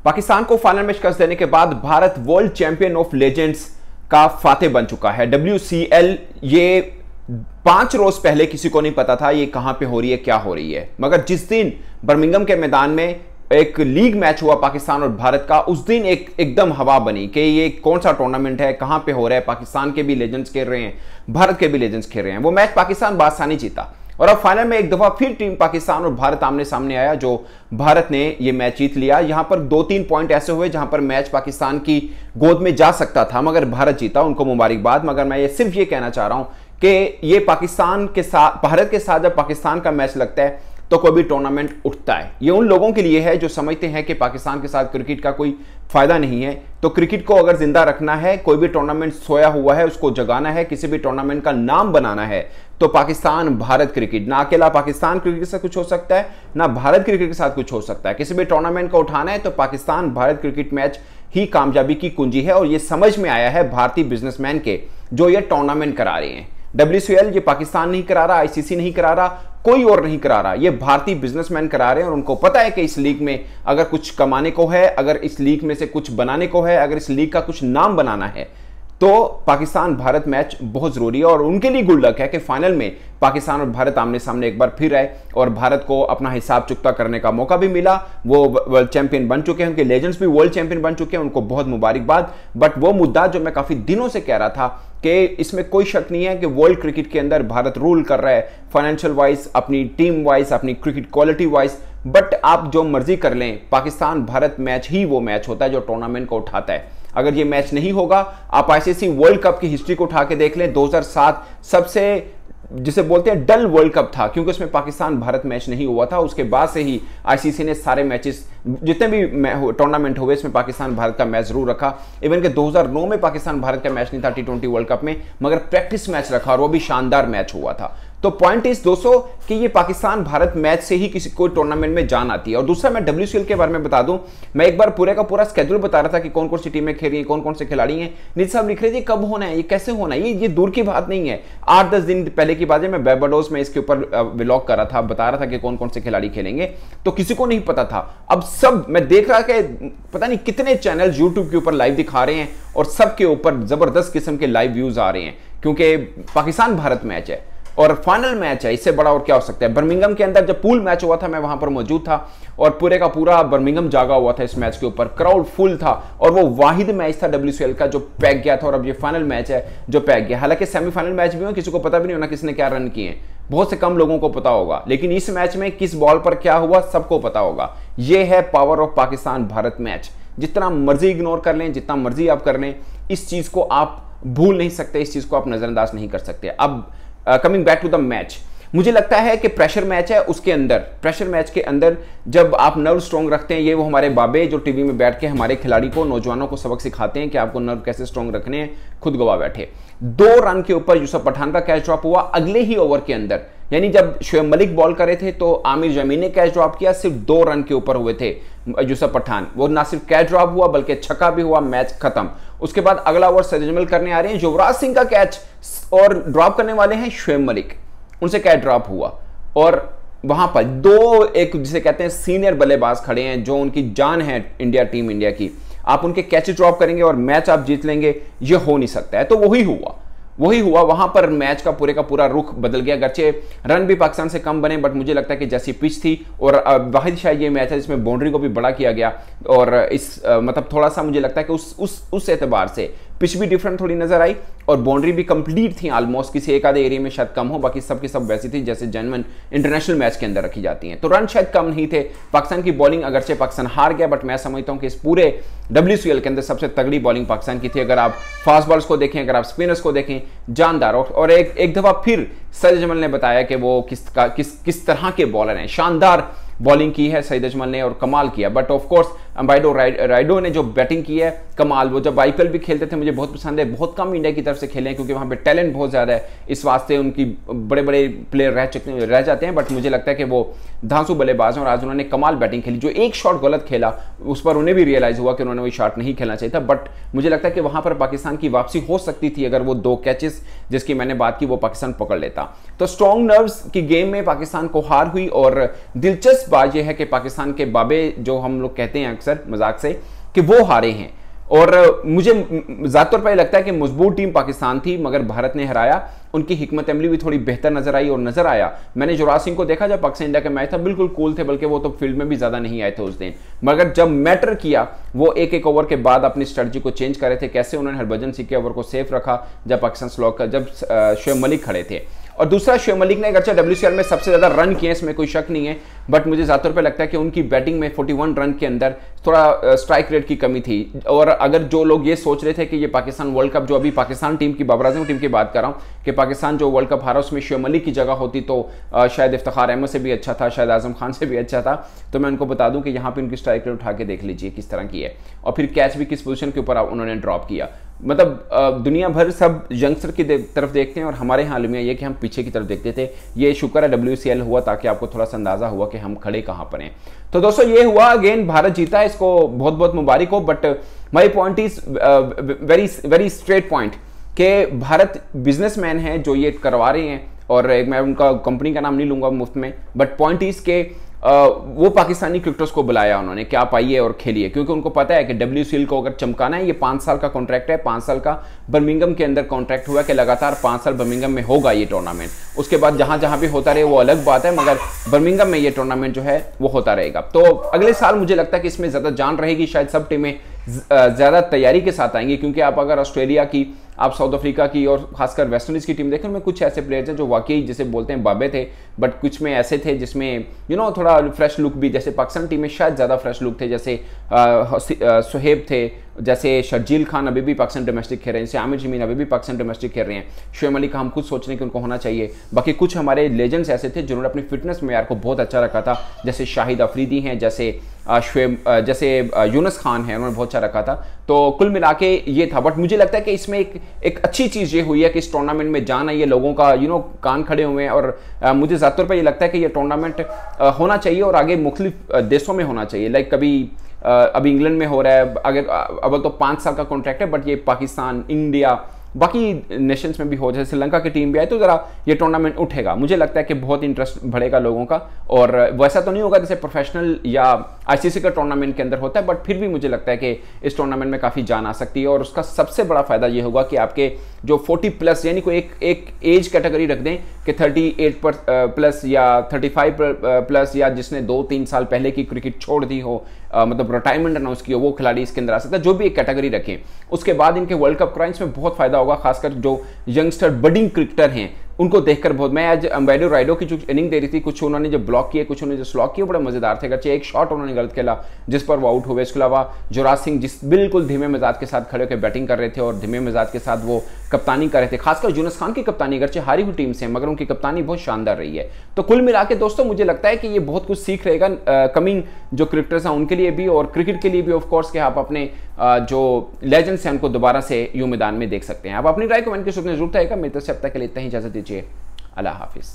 पाकिस्तान को फाइनल में शिकस्त देने के बाद Bharat world champion of legends का फातेह बन चुका है। WCL ये 5 रोज पहले किसी को नहीं पता था ये कहां पे हो रही है, क्या हो रही है, मगर जिस दिन बर्मिंघम के मैदान में एक लीग मैच हुआ पाकिस्तान और भारत का, उस दिन एकदम हवा बनी कि ये कौन सा टूर्नामेंट है, कहां पे हो रहा है, पाकिस्तान के भी लेजेंड्स खेल रहे हैं, भारत के भी लेजेंड्स खेल रहे हैं। वो मैच पाकिस्तान बादशाह जीता और अब फाइनल में एक दफा फिर टीम पाकिस्तान और भारत आमने सामने आया, जो भारत ने ये मैच जीत लिया। यहां पर 2-3 पॉइंट ऐसे हुए जहां पर मैच पाकिस्तान की गोद में जा सकता था, मगर भारत जीता, उनको मुबारकबाद। मगर मैं ये सिर्फ ये कहना चाह रहा हूं कि ये पाकिस्तान के साथ, भारत के साथ जब पाकिस्तान का मैच लगता है तो कोई भी टूर्नामेंट उठता है। ये उन लोगों के लिए है जो समझते हैं कि पाकिस्तान के साथ क्रिकेट का कोई फायदा नहीं है। तो क्रिकेट को अगर जिंदा रखना है, कोई भी टूर्नामेंट सोया हुआ है उसको जगाना है, किसी भी टूर्नामेंट का नाम बनाना है, तो पाकिस्तान भारत क्रिकेट, ना अकेला पाकिस्तान क्रिकेट से कुछ हो सकता है, ना भारत क्रिकेट के साथ कुछ हो सकता है। किसी भी टूर्नामेंट को उठाना है तो पाकिस्तान भारत क्रिकेट मैच ही कामयाबी की कुंजी है। और ये समझ में आया है भारतीय बिजनेसमैन के, जो ये टूर्नामेंट करा रहे हैं। WCL ये पाकिस्तान नहीं करा रहा, ICC नहीं करा रहा, कोई और नहीं करा रहा, ये भारतीय बिजनेसमैन करा रहे हैं। और उनको पता है कि इस लीग में अगर कुछ कमाने को है, अगर इस लीग में से कुछ बनाने को है, अगर इस लीग का कुछ नाम बनाना है, तो पाकिस्तान भारत मैच बहुत जरूरी है। और उनके लिए गुड लक है कि फाइनल में पाकिस्तान और भारत आमने सामने एक बार फिर आए और भारत को अपना हिसाब चुकता करने का मौका भी मिला। वो वर्ल्ड चैंपियन बन चुके हैं, उनके लेजेंड्स भी वर्ल्ड चैंपियन बन चुके हैं, उनको बहुत मुबारकबाद। बट वो मुद्दा जो मैं काफी दिनों से कह रहा था कि इसमें कोई शक नहीं है कि वर्ल्ड क्रिकेट के अंदर भारत रूल कर रहा है, फाइनेंशियल वाइज, अपनी टीम वाइज, अपनी क्रिकेट क्वालिटी वाइज। बट आप जो मर्जी कर लें, पाकिस्तान भारत मैच ही वो मैच होता है जो टूर्नामेंट को उठाता है। अगर ये मैच नहीं होगा, आप ICC वर्ल्ड कप की हिस्ट्री को उठा के देख लें, 2007 सबसे जिसे बोलते हैं डल वर्ल्ड कप था, क्योंकि उसमें पाकिस्तान भारत मैच नहीं हुआ था। उसके बाद से ही ICC ने सारे मैचेस, जितने भी टूर्नामेंट हुए, इसमें पाकिस्तान भारत का मैच जरूर रखा। इवन के 2009 में पाकिस्तान भारत का मैच नहीं था T20 वर्ल्ड कप में, मगर प्रैक्टिस मैच रखा और वो भी शानदार मैच हुआ था। तो पॉइंट इस दोस्तों कि ये पाकिस्तान भारत मैच से ही किसी कोई टूर्नामेंट में जान आती है। और दूसरा, मैं WCL के बारे में बता दूं, मैं एक बार पूरे का पूरा स्केड्यूल बता रहा था कि कौन कौन सी टीमें खेल रही हैं, कौन कौन से खिलाड़ी हैं। नीति साहब लिख रहे थे कब होना है, ये कैसे होना है, ये दूर की बात नहीं है, 8-10 दिन पहले की बात है। मैं बारबाडोस में इसके ऊपर व्लॉग कर रहा था, बता रहा था कि कौन कौन से खिलाड़ी खेलेंगे, तो किसी को नहीं पता था। अब सब मैं देख रहा कि पता नहीं कितने चैनल यूट्यूब के ऊपर लाइव दिखा रहे हैं और सबके ऊपर जबरदस्त किस्म के लाइव व्यूज आ रहे हैं, क्योंकि पाकिस्तान भारत मैच है और फाइनल मैच है। इससे बड़ा और क्या हो सकता है। बर्मिंघम के अंदर जब पूल मैच हुआ था, मैं वहां पर मौजूद था और पूरे का पूरा बर्मिंघम जागा हुआ था इस मैच के ऊपर, क्राउड फुल था और वो वाहिद मैच था WCL का जो पैक गया था। और अब ये फाइनल मैच है जो पैक गया। हालांकि सेमीफाइनल मैच भी हो, किसी को पता भी नहीं होना किसने क्या रन किए, बहुत से कम लोगों को पता होगा, लेकिन इस मैच में किस बॉल पर क्या हुआ सबको पता होगा। यह है power of Pakistan Bharat match. जितना मर्जी इग्नोर कर लें, जितना मर्जी आप कर लें, इस चीज को आप भूल नहीं सकते, इस चीज को आप नजरअंदाज नहीं कर सकते। अब coming back to the match, मुझे लगता है कि प्रेशर मैच है, उसके अंदर प्रेशर मैच के अंदर जब आप नर्व स्ट्रॉन्ग रखते हैं, ये वो हमारे बाबे जो टीवी में बैठ के हमारे खिलाड़ी को, नौजवानों को सबक सिखाते हैं कि आपको नर्व कैसे स्ट्रॉन्ग रखने हैं, खुद गवा बैठे। 2 रन के ऊपर यूसुफ पठान का कैच ड्रॉप हुआ अगले ही ओवर के अंदर, यानी जब शोएब मलिक बॉल करे थे तो आमिर जमीन ने कैच ड्रॉप किया, सिर्फ 2 रन के ऊपर हुए थे यूसुफ पठान। वो ना सिर्फ कैच ड्रॉप हुआ बल्कि छक्का भी हुआ, मैच खत्म। उसके बाद अगला ओवर सैयद अजमल करने आ रहे हैं, युवराज सिंह का कैच और ड्रॉप करने वाले हैं शोएब मलिक, उनसे कैच ड्रॉप हुआ और वहां पर 2 एक जिसे कहते हैं सीनियर बल्लेबाज खड़े हैं जो उनकी जान है टीम इंडिया की। आप उनके कैच ड्रॉप करेंगे और मैच आप जीत लेंगे, ये हो नहीं सकता है। तो वही हुआ वहां पर मैच का पूरा रुख बदल गया। अगरचे रन भी पाकिस्तान से कम बने, बट मुझे लगता है कि जैसी पिच थी और वाहिद शायद ये मैच है जिसमें बाउंड्री को भी बड़ा किया गया और इस मतलब थोड़ा सा मुझे लगता है कि उस एतबार से पिच भी डिफरेंट थोड़ी नजर आई और बाउंड्री भी कंप्लीट थी ऑलमोस्ट, किसी एक आधे एरिया में शायद कम हो, बाकी सब की सब वैसी थी जैसे जेन्युइन इंटरनेशनल मैच के अंदर रखी जाती हैं। तो रन शायद कम नहीं थे। पाकिस्तान की बॉलिंग, अगरचे पाकिस्तान हार गया, बट मैं समझता हूं कि इस पूरे WCL के अंदर सबसे तगड़ी बॉलिंग पाकिस्तान की थी। अगर आप फास्ट बॉलर्स को देखें, अगर आप स्पिनर्स को देखें, जानदार। और एक दफा फिर सैयद अजमल ने बताया कि वो किस तरह के बॉलर हैं। शानदार बॉलिंग की है सईद अजमल ने और कमाल किया। बट ऑफ कोर्स अंबाइडो राइडो ने जो बैटिंग की है कमाल। वो जब IPL भी खेलते थे मुझे बहुत पसंद है, बहुत कम इंडिया की तरफ से खेले हैं क्योंकि वहां पे टैलेंट बहुत ज्यादा है, इस वास्ते उनकी बड़े बड़े प्लेयर रह जाते हैं। बट मुझे लगता है कि वो धांसू बल्लेबाज हैं और आज उन्होंने कमाल बैटिंग खेली। जो एक शॉट गलत खेला उस पर उन्हें भी रियलाइज हुआ कि उन्होंने वही शॉट नहीं खेलना चाहिए था। बट मुझे लगता है कि वहां पर पाकिस्तान की वापसी हो सकती थी अगर वो 2 कैचेस जिसकी मैंने बात की वो पाकिस्तान पकड़ लेता। तो स्ट्रॉन्ग नर्व्स की गेम में पाकिस्तान को हार हुई और दिलचस्प बात यह है कि पाकिस्तान के बाबे जो हम लोग कहते हैं अक्सर मजाक से कि वो हारे हैं। और मुझे ज़्यादा तौर पर लगता है कि मजबूत टीम पाकिस्तान थी मगर भारत ने हराया। उनकी हिकमत अमली भी थोड़ी बेहतर नजर आई और नजर आया। मैंने युवराज सिंह को देखा जब पाकिस्तान इंडिया का मैच था, बिल्कुल कूल थे, बल्कि वो तो फील्ड में भी ज्यादा नहीं आए थे उस दिन, मगर जब मैटर किया वो एक एक ओवर के बाद अपनी स्ट्रेटजी को चेंज करे थे। कैसे उन्होंने हरभजन सिंह के ओवर को सेफ रखा जब पाकिस्तान स्लॉक का जब शोएब मलिक खड़े थे। और दूसरा, शोएब मलिक ने अगरचे WCL में सबसे ज्यादा रन किए, इसमें कोई शक नहीं है, बट मुझे ज्यादा तौर पे लगता है कि उनकी बैटिंग में 41 रन के अंदर थोड़ा स्ट्राइक रेट की कमी थी। और अगर जो लोग ये सोच रहे थे कि ये पाकिस्तान वर्ल्ड कप, जो अभी पाकिस्तान टीम की बाबर आजम टीम की बात कर रहा हूँ कि पाकिस्तान जो वर्ल्ड कप हारा उसमें शोएब मलिक की जगह होती तो शायद इफ्तिखार अहमद से भी अच्छा था, शायद आजम खान से भी अच्छा था, तो मैं उनको बता दूं कि यहाँ पे उनकी स्ट्राइक रेट उठा के देख लीजिए किस तरह की है। और फिर कैच भी किस पोजीशन के ऊपर उन्होंने ड्रॉप किया। मतलब दुनिया भर सब यंगस्टर की तरफ देखते हैं और हमारे यहाँ आलमिया ये कि हम पीछे की तरफ देखते थे। ये शुक्र है WCL हुआ ताकि आपको थोड़ा सा अंदाजा हुआ कि हम खड़े कहाँ पर हैं। तो दोस्तों ये हुआ, अगेन भारत जीता, इसको बहुत बहुत मुबारक हो। But my point is very very straight point कि भारत बिजनेसमैन है जो ये करवा रहे हैं, और मैं उनका कंपनी का नाम नहीं लूंगा मुफ्त में, बट पॉइंट इज के वो पाकिस्तानी क्रिकेटर्स को बुलाया उन्होंने कि आप आइए और खेलिए, क्योंकि उनको पता है कि WCL को अगर चमकाना है, ये 5 साल का कॉन्ट्रैक्ट है, 5 साल का बर्मिंघम के अंदर कॉन्ट्रैक्ट हुआ कि लगातार 5 साल बर्मिंघम में होगा ये टूर्नामेंट। उसके बाद जहां जहां भी होता रहे वो अलग बात है, मगर बर्मिंघम में ये टूर्नामेंट जो है वो होता रहेगा। तो अगले साल मुझे लगता है कि इसमें ज्यादा जान रहेगी, शायद सब टीमें ज्यादा तैयारी के साथ आएंगी, क्योंकि आप अगर ऑस्ट्रेलिया की, आप साउथ अफ्रीका की और खासकर वेस्ट इंडीज की टीम देखें, उनमें कुछ ऐसे प्लेयर्स हैं जो वाकई जिसे बोलते हैं बाबे थे, बट कुछ में ऐसे थे जिसमें थोड़ा फ्रेश लुक भी, जैसे पाकिस्तान टीम में शायद ज़्यादा फ्रेश लुक थे, जैसे सुहेब थे, जैसे शर्जील खान अभी भी पाकिस्तान डोमेस्टिक खेल रहे हैं, जैसे आमिर जमीन अभी भी पाकिस्तान डोमेस्टिक खेल रहे हैं, शोएब मलिक का हम खुद सोच रहे हैं कि उनको होना चाहिए। बाकी कुछ हमारे लेजेंड्स ऐसे थे जिन्होंने अपनी फिटनेस मेयार को बहुत अच्छा रखा था, जैसे शाहिद अफरीदी हैं, जैसे जैसे यूनुस खान है, उन्होंने बहुत अच्छा रखा था। तो कुल मिला के ये था। बट मुझे लगता है कि इसमें एक अच्छी चीज़ ये हुई है कि इस टूर्नामेंट में जान आई है, लोगों का कान खड़े हुए हैं, और मुझे ज़्यादा तौर पर ये लगता है कि ये टूर्नामेंट होना चाहिए और आगे मुख्तलिफ देशों में होना चाहिए। लाइक कभी अभी इंग्लैंड में हो रहा है, आगे अब तो 5 साल का कॉन्ट्रैक्ट है, बट ये पाकिस्तान, इंडिया, बाकी नेशंस में भी हो, जैसे श्रीलंका की टीम भी आए, तो जरा ये टूर्नामेंट उठेगा। मुझे लगता है कि बहुत इंटरेस्ट बढ़ेगा लोगों का, और वैसा तो नहीं होगा जैसे प्रोफेशनल या ICC का टूर्नामेंट के अंदर होता है, बट फिर भी मुझे लगता है कि इस टूर्नामेंट में काफ़ी जान आ सकती है। और उसका सबसे बड़ा फायदा ये होगा कि आपके जो 40+ यानी कोई एक एज कैटेगरी रख दें कि 38+ या 35+ या जिसने 2-3 साल पहले की क्रिकेट छोड़ दी हो, मतलब रिटायरमेंट अनाउंस की हो, वो खिलाड़ी इसके अंदर आ सकता है। जो भी एक कैटेगरी रखें, उसके बाद इनके वर्ल्ड कप क्राइंस में बहुत फायदा होगा, खासकर जो यंगस्टर बडिंग क्रिकेटर हैं उनको देखकर बहुत। मैं आज अंबेडो राइडो की जो इनिंग दे रही थी, कुछ उन्होंने जो ब्लॉक किए, कुछ उन्होंने जो स्लॉक किए, बड़े मजेदार थे। अगरचे एक शॉट उन्होंने गलत खेला जिस पर वो आउट हुए। इसके अलावा युवराज सिंह जिस बिल्कुल धीमे मिजाज के साथ खड़े होकर बैटिंग कर रहे थे और धीमे मिजाज के साथ वो कप्तानी कर रहे थे, खासकर यूनुस खान की कप्तानी, अगरचे हारी हुई टीम से, मगर उनकी कप्तानी बहुत शानदार रही है। तो कुल मिला के दोस्तों मुझे लगता है कि ये बहुत कुछ सीख रहेगा कमिंग जो क्रिकेटर्स हैं उनके लिए भी, और क्रिकेट के लिए भी ऑफ कोर्स कि आप अपने जो लेजेंड्स हैं उनको दोबारा से यूं मैदान में देख सकते हैं। आप अपनी राय कमेंट के सूचना जरूर रहेगा। मेरी तरफ से अब तक के लिए इतना ही, इजाजत दीजिए, अल्लाह हाफिज़।